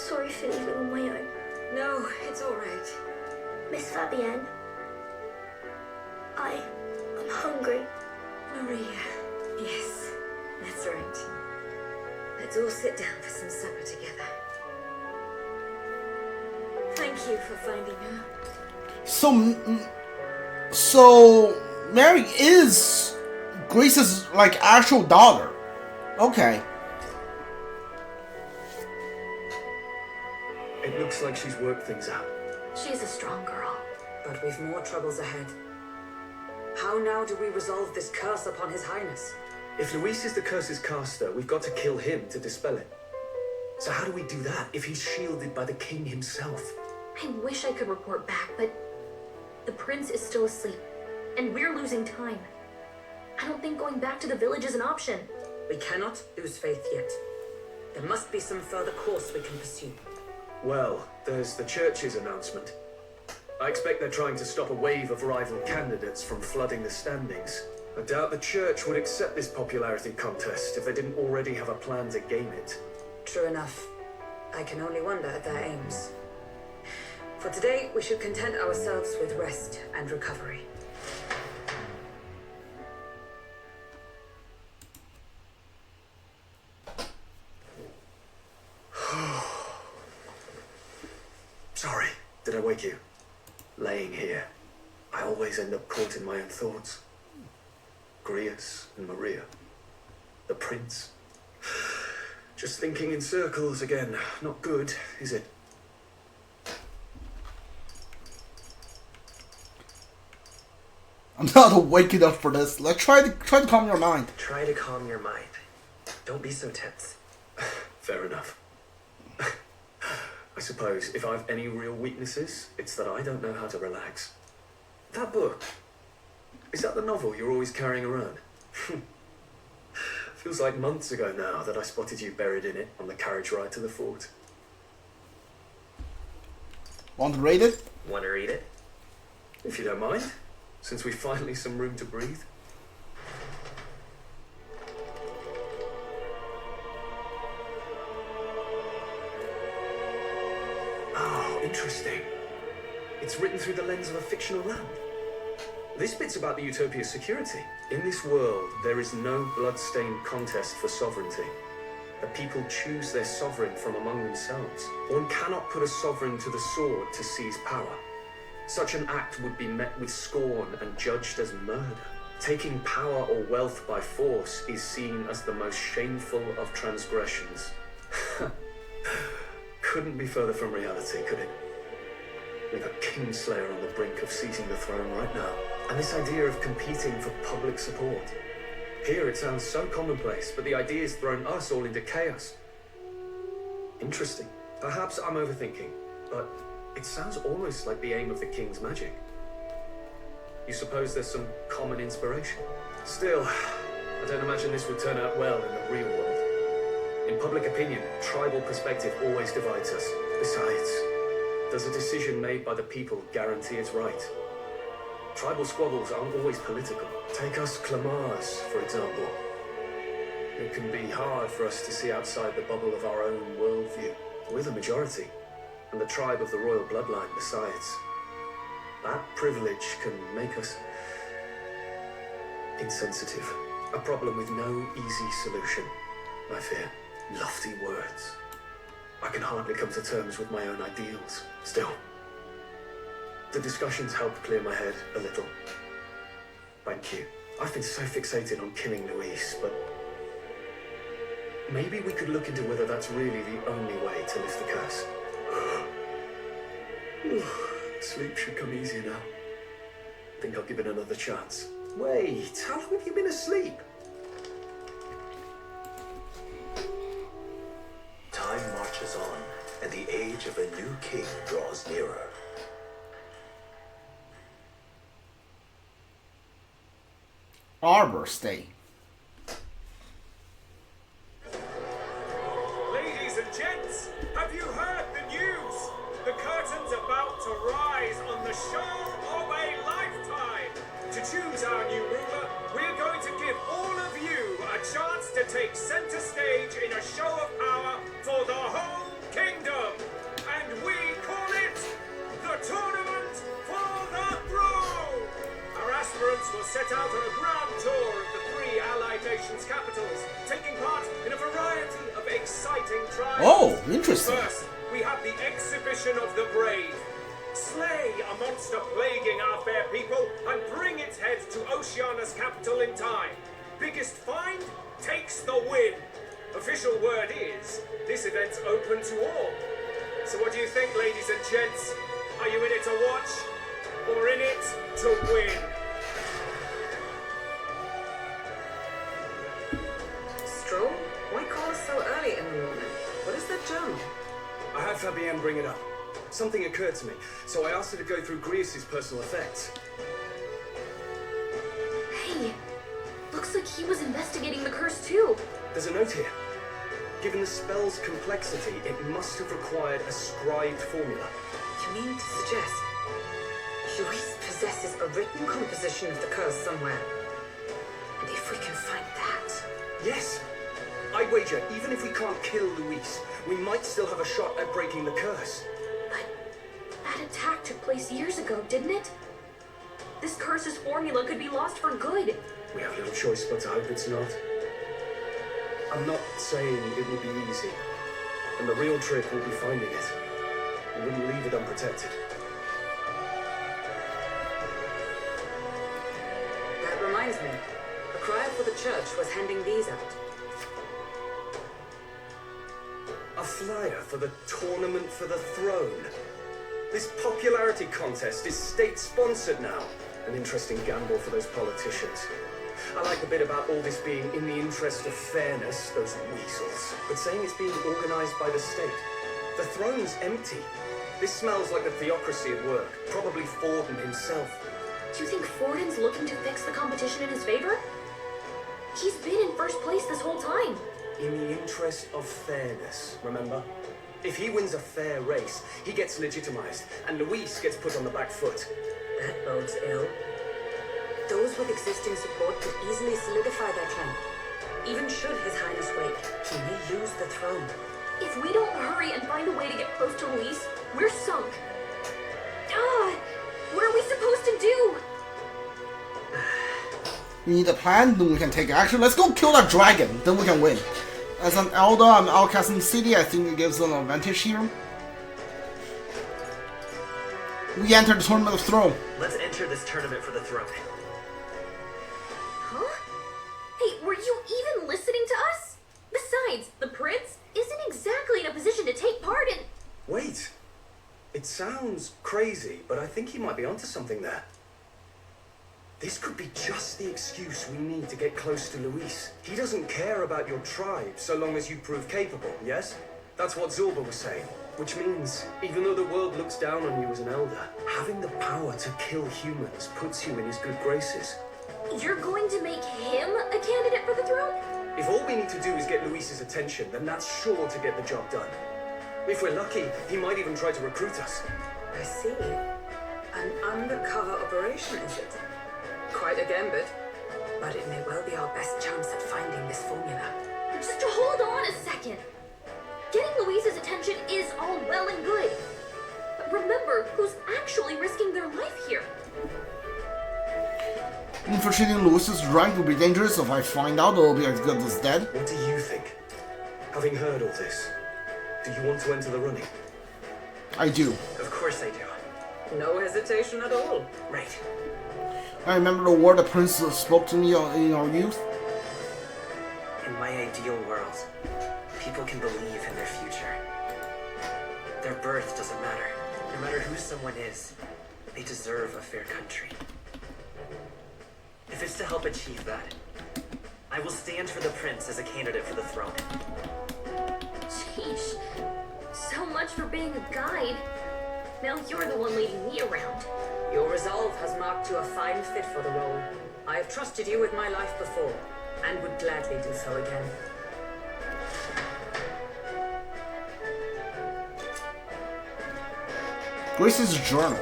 sorry for leaving on my own. No, it's all right. Miss Fabienne, I'm hungry. Maria. Yes, that's right. Let's all sit down for some supper together. Thank you for finding her. So Mary is Grace's like actual daughter. Okay. It looks like she's worked things out. She's a strong girl, but we've more troubles ahead. How now do we resolve this curse upon His Highness? If Luis is the curse's caster, we've got to kill him to dispel it. So how do we do that if he's shielded by the king himself? I wish I could report back, but the prince is still asleep, and we're losing time. I don't think going back to the village is an option. We cannot lose faith yet. There must be some further course we can pursue. Well, there's the church's announcement. I expect they're trying to stop a wave of rival candidates from flooding the standings. I doubt the church would accept this popularity contest if they didn't already have a plan to game it. True enough. I can only wonder at their aims. For today, we should content ourselves with rest and recovery. Sorry, did I wake you? Laying here, I always end up caught in my own thoughts. Grius and Maria. The prince. Just thinking in circles again. Not good, is it? I'm not waking up for this. Like try to calm your mind. Try to calm your mind. Don't be so tense. Fair enough. I suppose if I've any real weaknesses, it's that I don't know how to relax. That book, is that the novel you're always carrying around? Feels like months ago now that I spotted you buried in it on the carriage ride to the fort. Want to read it? Want to read it? If you don't mind, since we've finally some room to breathe. Oh, interesting. It's written through the lens of a fictional land. This bit's about the Utopia's security. In this world, there is no blood-stained contest for sovereignty. The people choose their sovereign from among themselves. One cannot put a sovereign to the sword to seize power. Such an act would be met with scorn and judged as murder. Taking power or wealth by force is seen as the most shameful of transgressions. Couldn't be further from reality, could it? With a kingslayer on the brink of seizing the throne right now. And this idea of competing for public support. Here it sounds so commonplace, but the idea's thrown us all into chaos. Interesting. Perhaps I'm overthinking, but it sounds almost like the aim of the king's magic. You suppose there's some common inspiration? Still, I don't imagine this would turn out well in the real world. In public opinion, tribal perspective always divides us. Besides, does a decision made by the people guarantee it's right? Tribal squabbles aren't always political. Take us Clamars, for example. It can be hard for us to see outside the bubble of our own worldview. We're the majority, and the tribe of the royal bloodline besides. That privilege can make us insensitive. A problem with no easy solution, I fear. Lofty words. I can hardly come to terms with my own ideals. Still, the discussions helped clear my head a little. Thank you. I've been so fixated on killing Luis, but maybe we could look into whether that's really the only way to lift the curse. Sleep should come easier now. I think I'll give it another chance. Wait, how long have you been asleep? Time marches on, and the age of a new king draws nearer. Arbor Stay. Ladies and gents, have you heard the news? The curtain's about to rise on the show of a lifetime. To choose our new ruler, we're going to give all of you a chance to take center stage in a show of power for the whole kingdom. set out on a grand tour of the 3 Allied nations' capitals, taking part in a variety of exciting trials. Oh, interesting. First, we have the exhibition of the brave. Slay a monster plaguing our fair people and bring its head to Oceania's capital in time. Biggest find takes the win. Official word is, this event's open to all. So what do you think, ladies and gents? Are you in it to watch? Or in it to win? Stroll? Why call us so early in the morning? What is that journal? I had Fabienne bring it up. Something occurred to me, so I asked her to go through Grius' personal effects. Hey, looks like he was investigating the curse too. There's a note here. Given the spell's complexity, it must have required a scribed formula. You mean to suggest Luis possesses a written composition of the curse somewhere? And if we can find that... Yes! I wager, even if we can't kill Luis, we might still have a shot at breaking the curse. But that attack took place years ago, didn't it? This curse's formula could be lost for good. We have little choice but to hope it's not. I'm not saying it will be easy, and the real trick will be finding it. We wouldn't leave it unprotected. That reminds me. A crier for the church was handing these out. A flyer for the Tournament for the Throne. This popularity contest is state-sponsored now. An interesting gamble for those politicians. I like the bit about all this being in the interest of fairness, those weasels, but saying it's being organized by the state. The throne's empty. This smells like the theocracy at work, probably Forden himself. Do you think Forden's looking to fix the competition in his favor? He's been in first place this whole time. In the interest of fairness, remember? If he wins a fair race, he gets legitimized, and Luis gets put on the back foot. That bodes ill. Those with existing support could easily solidify their claim. Even should His Highness wait, he may lose the throne. If we don't hurry and find a way to get close to Luis, we're sunk. What are we supposed to do? We need a plan, then we can take action. Let's go kill that dragon, then we can win. As an Elda and Outcasting City, I think it gives an advantage here. We enter the Tournament of Throne. Let's enter this tournament for the throne. Huh? Hey, were you even listening to us? Besides, the prince isn't exactly in a position to take part in... Wait. It sounds crazy, but I think he might be onto something there. This could be just the excuse we need to get close to Luis. He doesn't care about your tribe so long as you prove capable, yes? That's what Zorba was saying. Which means, even though the world looks down on you as an elder, having the power to kill humans puts you in his good graces. You're going to make him a candidate for the throne? If all we need to do is get Luis's attention, then that's sure to get the job done. If we're lucky, he might even try to recruit us. I see. An undercover operation, is it? Quite a gambit. But it may well be our best chance at finding this formula. Just hold on a second. Getting Luis's attention is all well and good. But remember who's actually risking their life here. Infiltrating Luis's rank will be dangerous. If I find out, it'll be as good as dead. What do you think? Having heard all this, do you want to enter the running? I do. Of course I do. No hesitation at all. Right. I remember the word the prince spoke to me in our youth. In my ideal world, people can believe in their future. Their birth doesn't matter. No matter who someone is, they deserve a fair country. If it's to help achieve that, I will stand for the prince as a candidate for the throne. Sheesh. So much for being a guide. Now you're the one leading me around. Your resolve has marked you a fine fit for the role. I have trusted you with my life before, and would gladly do so again. Grace's journal.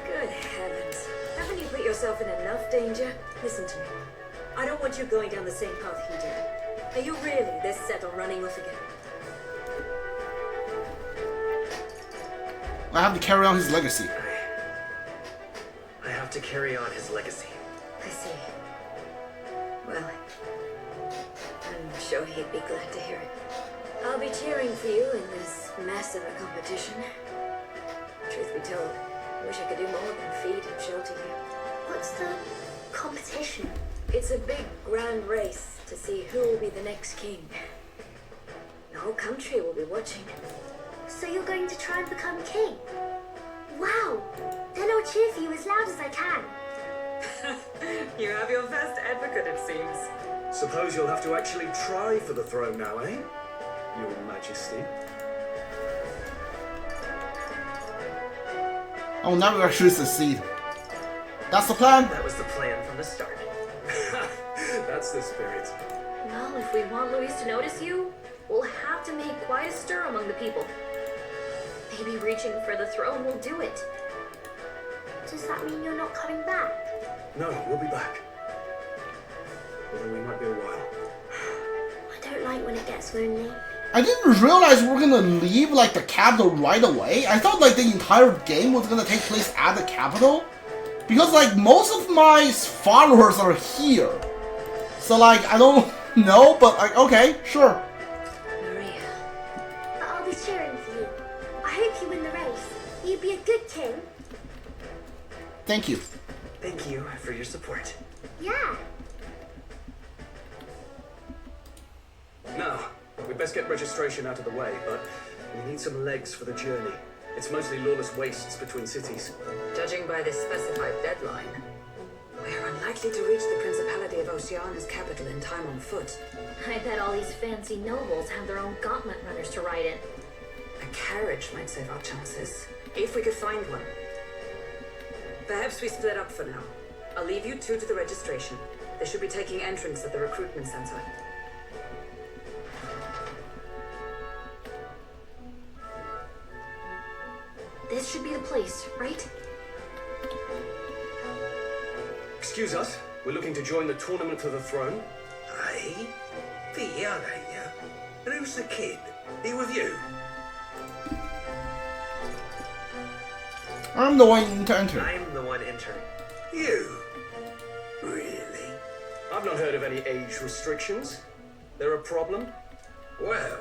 Good heavens. Haven't you put yourself in enough danger? Listen to me. I don't want you going down the same path he did. Are you really this set on running off again? I have to carry on his legacy. I have to carry on his legacy. I see. Well, I'm sure he'd be glad to hear it. I'll be cheering for you in this mess of a competition. Truth be told, I wish I could do more than feed and shelter you. What's the competition? It's a big, grand race to see who will be the next king. The whole country will be watching. So you're going to try and become king? Wow! Then I'll cheer for you as loud as I can. You have your first advocate, it seems. Suppose you'll have to actually try for the throne now, eh? Your Majesty. I'll never actually succeed. That's the plan. That was the plan from the start. That's the spirit. Well, if we want Luis to notice you, we'll have to make quite a stir among the people. Maybe reaching for the throne will do it. Does that mean you're not coming back? No, we'll be back. Although we might be a while. I don't like when it gets lonely. I didn't realize we were gonna leave like the capital right away. I thought like the entire game was gonna take place at the capital. Because like most of my followers are here. So like I don't know, but like okay, sure. Maria. But I'll be cheering for you. I hope you win the race. You'd be a good king. Thank you. Thank you for your support. Yeah. Now, we'd best get registration out of the way, but we need some legs for the journey. It's mostly lawless wastes between cities. Judging by this specified deadline, we're unlikely to reach the Principality of Oceania's capital in time on foot. I bet all these fancy nobles have their own gauntlet runners to ride in. A carriage might save our chances, if we could find one. Perhaps we split up for now. I'll leave you two to the registration. They should be taking entrance at the recruitment center. This should be the place, right? Excuse us, we're looking to join the tournament for the throne. Hey? Pretty young, ain't you? And who's the kid? He with you? I'm the one to enter. I'm the one entering. You? Really? I've not heard of any age restrictions. There a problem? Well,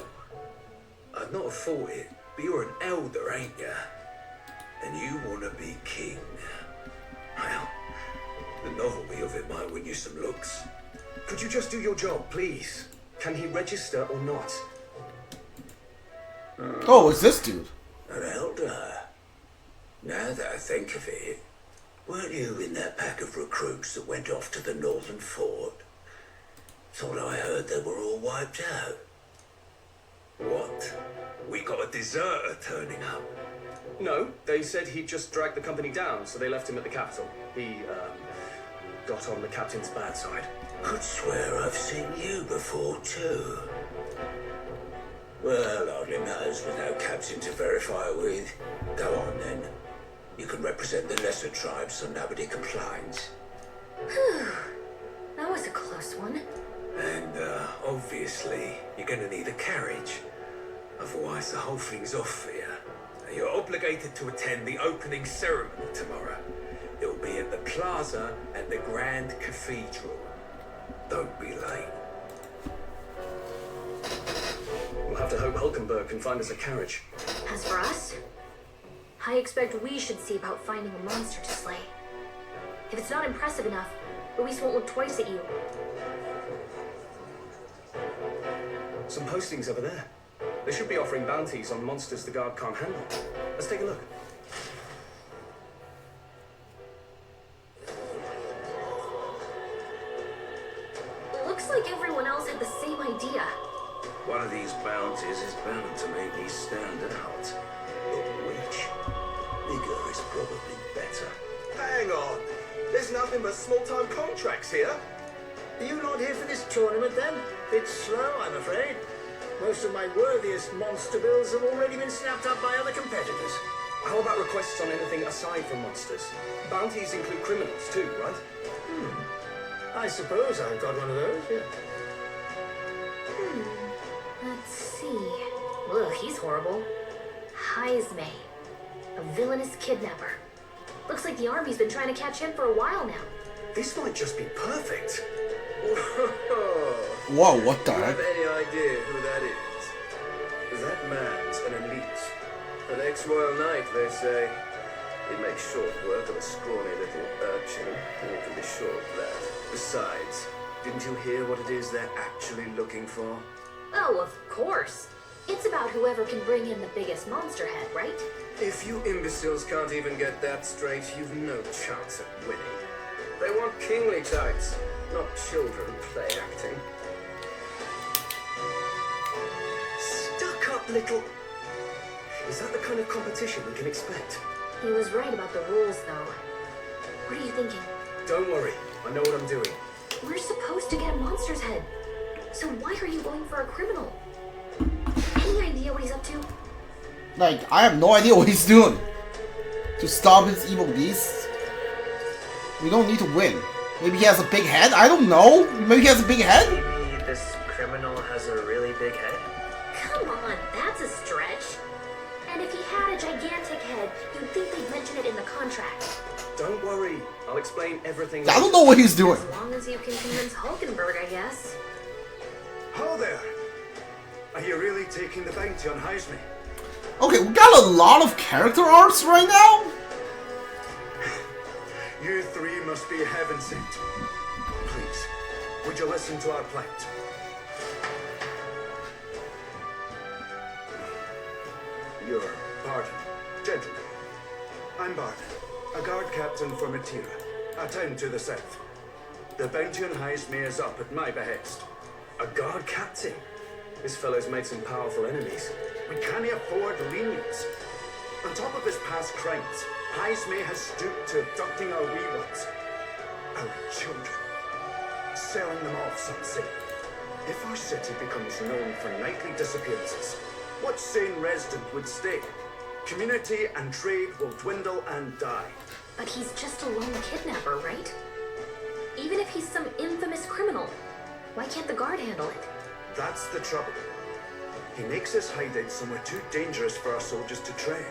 I'd not have thought it, but you're an elder, ain't you? And you want to be king. Well, the novelty of it might win you some looks. Could you just do your job, please? Can he register or not? Oh, it's this dude. An elder? Now that I think of it, weren't you in that pack of recruits that went off to the northern fort? Thought I heard they were all wiped out. What? We got a deserter turning up. No, they said he'd just dragged the company down, so they left him at the capital. He, got on the captain's bad side. Could swear I've seen you before, too. Well, hardly matters with no captain to verify with. Go on, then. You can represent the lesser tribes so nobody complains. That was a close one. And, obviously, you're gonna need a carriage. Otherwise, the whole thing's off for you. You're obligated to attend the opening ceremony tomorrow. It'll be at the plaza at the Grand Cathedral. Don't be late. We'll have to hope Hulkenberg can find us a carriage. As for us, I expect we should see about finding a monster to slay. If it's not impressive enough, Luis won't look twice at you. Some postings over there. They should be offering bounties on monsters the guard can't handle. Let's take a look. Looks like everyone else had the same idea. One of these bounties is bound to make me stand out. But which? Bigger is probably better. Hang on. There's nothing but small-time contracts here. Are you not here for this tournament then? Bit slow, I'm afraid. Most of my worthiest monster bills have already been snapped up by other competitors. How about requests on anything aside from monsters? Bounties include criminals too, right? I suppose I've got one of those, yeah. Let's see. Ugh, he's horrible. Heisme. A villainous kidnapper. Looks like the army's been trying to catch him for a while now. This might just be perfect. Whoa, what the Do you heck? have any idea who that is? That man's an elite. An ex-royal knight, they say. It makes short work of a scrawny little urchin, and you can be sure of that. Besides, didn't you hear what it is they're actually looking for? Oh, of course. It's about whoever can bring in the biggest monster head, right? If you imbeciles can't even get that straight, you've no chance at winning. They want kingly types, not children play acting. Stuck up little... Is that the kind of competition we can expect? He was right about the rules, though. What are you thinking? Don't worry, I know what I'm doing. We're supposed to get a monster's head. So why are you going for a criminal? Any idea what he's up to? Like, I have no idea what he's doing. To stop his evil beasts? We don't need to win. Maybe he has a big head? I don't know. Maybe he has a big head? Maybe this criminal has a really big head? Come on, that's a stretch. And if he had a gigantic head, you'd think they'd mention it in the contract. Don't worry, I'll explain everything. I don't know what he's doing. As long as you can convince Hulkenberg, I guess. Ho there! Are you really taking the bounty on Heisme? Okay, we got a lot of character arcs right now. You three must be heaven sent. Please, would you listen to our plight? Your pardon, gentlemen. I'm Barton, a guard captain for Matira, a town to the south. The bounty on Heisme is up at my behest. A guard captain? This fellow's made some powerful enemies. We can't afford lenience. On top of his past crimes, Heisme has stooped to abducting our wee ones, our children, selling them off, some say. If our city becomes known for nightly disappearances, what sane resident would stay? Community and trade will dwindle and die. But he's just a lone kidnapper, right? Even if he's some infamous criminal, why can't the guard handle it? That's the trouble. He makes his hideout somewhere too dangerous for our soldiers to tread.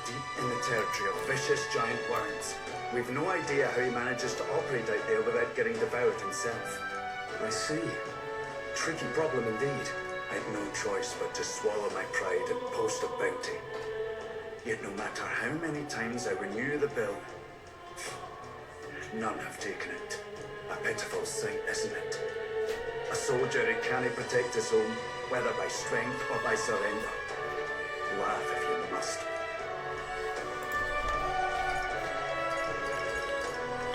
Deep in the territory of vicious giant worms. We've no idea how he manages to operate out there without getting devoured himself. I see. Tricky problem indeed. I'd no choice but to swallow my pride and post a bounty. Yet no matter how many times I renew the bill, none have taken it. A pitiful sight, isn't it? A soldier who can't protect his home, whether by strength or by surrender. Laugh if you must.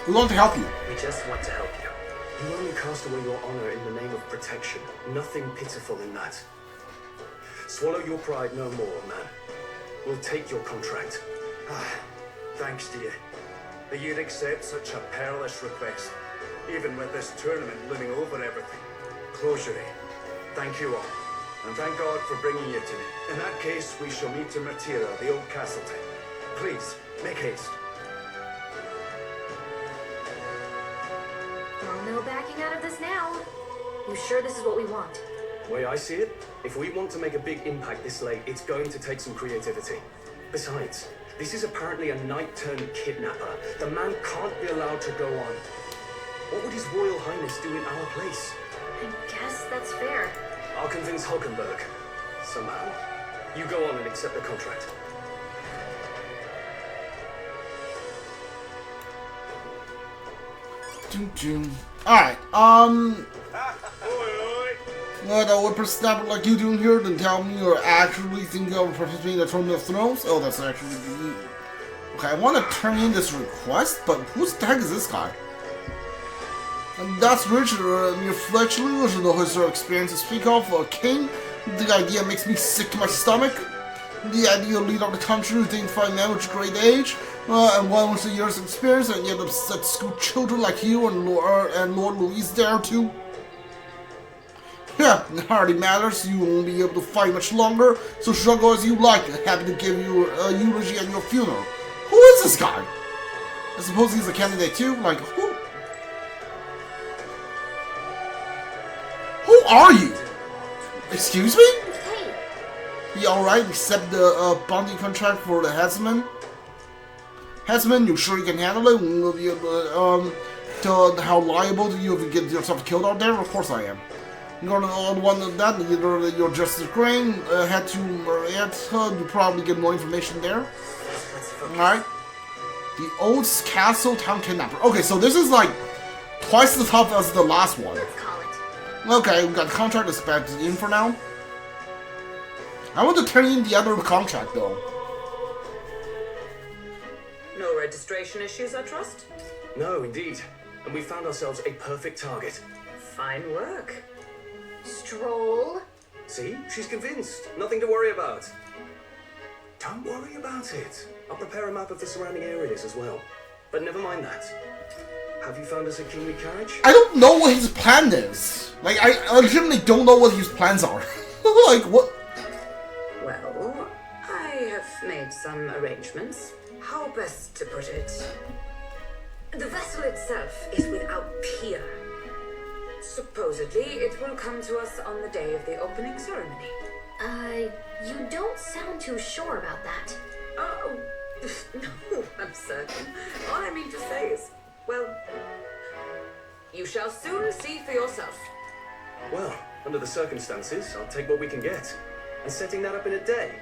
We want to help you. We just want to help you. You only cast away your honor in the name of protection. Nothing pitiful in that. Swallow your pride no more, man. We'll take your contract. Thanks to you. That you'd accept such a perilous request, even with this tournament looming over everything. Closure. Thank you all, and thank God for bringing you to me. In that case, we shall meet in Matira, the old castle town. Please, make haste. Well, no backing out of this now. You sure this is what we want? The way I see it, if we want to make a big impact this late, it's going to take some creativity. Besides, this is apparently a knight-turned-kidnapper. The man can't be allowed to go on. What would His Royal Highness do in our place? I guess that's fair. I'll convince Hulkenberg. Somehow. You go on and accept the contract. Alright, what a whippersnapper like you doing here, then tell me you're actually thinking of participating in the Tournament of Thrones? Oh, that's actually you. Okay, I want to turn in this request, but who's the heck is this guy? And that's Richard, mere fledgling, with no historical experience to speak of, a king. The idea makes me sick to my stomach. The idea of lead of the country with dignified man with great age, and one with a year's experience, and yet upset school children like you and Lord Louise there too. Yeah, it hardly matters, you won't be able to fight much longer, so struggle as you like. Happy to give you a eulogy at your funeral. Who is this guy? I suppose he's a candidate too? Like, who? Who are you? Excuse me? Hey, be alright, except the bounty contract for the headsman. Headsman, you sure you can handle it? Will you, how liable do you if you get yourself killed out there? Of course I am. You're the only one of that, either you're just a grain, head to Marietta, you probably get more information there. Alright. The old castle town kidnapper. Okay, so this is like twice as tough as the last one. Let's call it. Okay, we got contract expected in for now. I want to turn in the other contract though. No registration issues, I trust? No, indeed. And we found ourselves a perfect target. Fine work. Stroll. See? She's convinced. Nothing to worry about. Don't worry about it. I'll prepare a map of the surrounding areas as well. But never mind that. Have you found us a kingly carriage? I don't know what his plan is. Like, I legitimately don't know what his plans are. Like, what? Well, I have made some arrangements. How best to put it? The vessel itself is without peer. Supposedly, it will come to us on the day of the opening ceremony. You don't sound too sure about that. Oh, no, I'm certain. All I mean to say is, well, you shall soon see for yourself. Well, under the circumstances, I'll take what we can get. And setting that up in a day.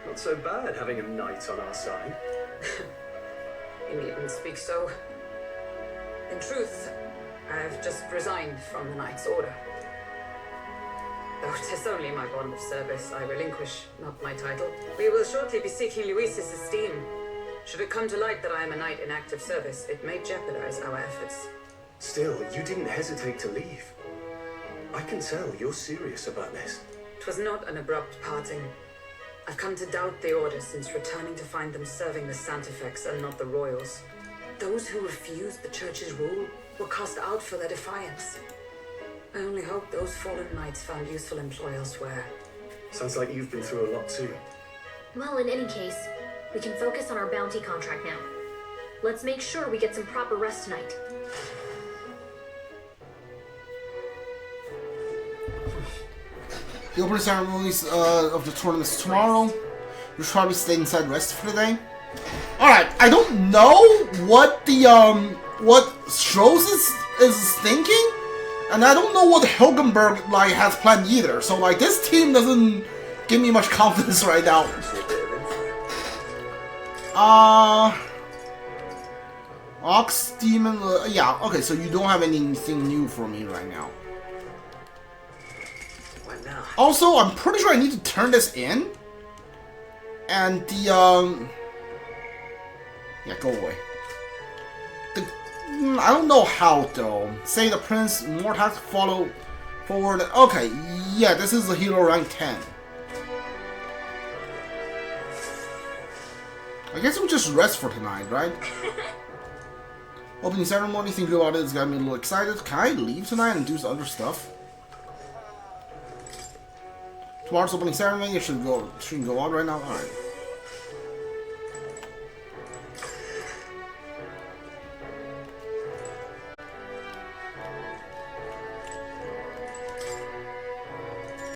Not so bad having a knight on our side. You needn't speak so. In truth, I've just resigned from the Knight's Order. Though it is only my bond of service I relinquish, not my title. We will shortly be seeking Luis's esteem. Should it come to light that I am a knight in active service, it may jeopardize our efforts. Still, you didn't hesitate to leave. I can tell you're serious about this. It was not an abrupt parting. I've come to doubt the Order since returning to find them serving the Santifex and not the Royals. Those who refused the Church's rule were cast out for their defiance. I only hope those fallen knights found useful employ elsewhere. Sounds like you've been through a lot too. Well, in any case, we can focus on our bounty contract now. Let's make sure we get some proper rest tonight. The opening ceremonies of the tournaments tomorrow. You'll probably stay inside rest for the day. Alright, I don't know what the what Strohs is thinking, and I don't know what Hilgenberg like has planned either. So like this team doesn't give me much confidence right now. Ox Demon, yeah, okay, so you don't have anything new for me right now. What now? Also, I'm pretty sure I need to turn this in. And the, yeah, go away. I don't know how, though. Say the prince, more has to follow forward. Okay, yeah, this is a hero rank 10. I guess we'll just rest for tonight, right? Opening ceremony, thinking about it, it's got me a little excited. Can I leave tonight and do some other stuff? Tomorrow's opening ceremony, it shouldn't go on right now. Alright.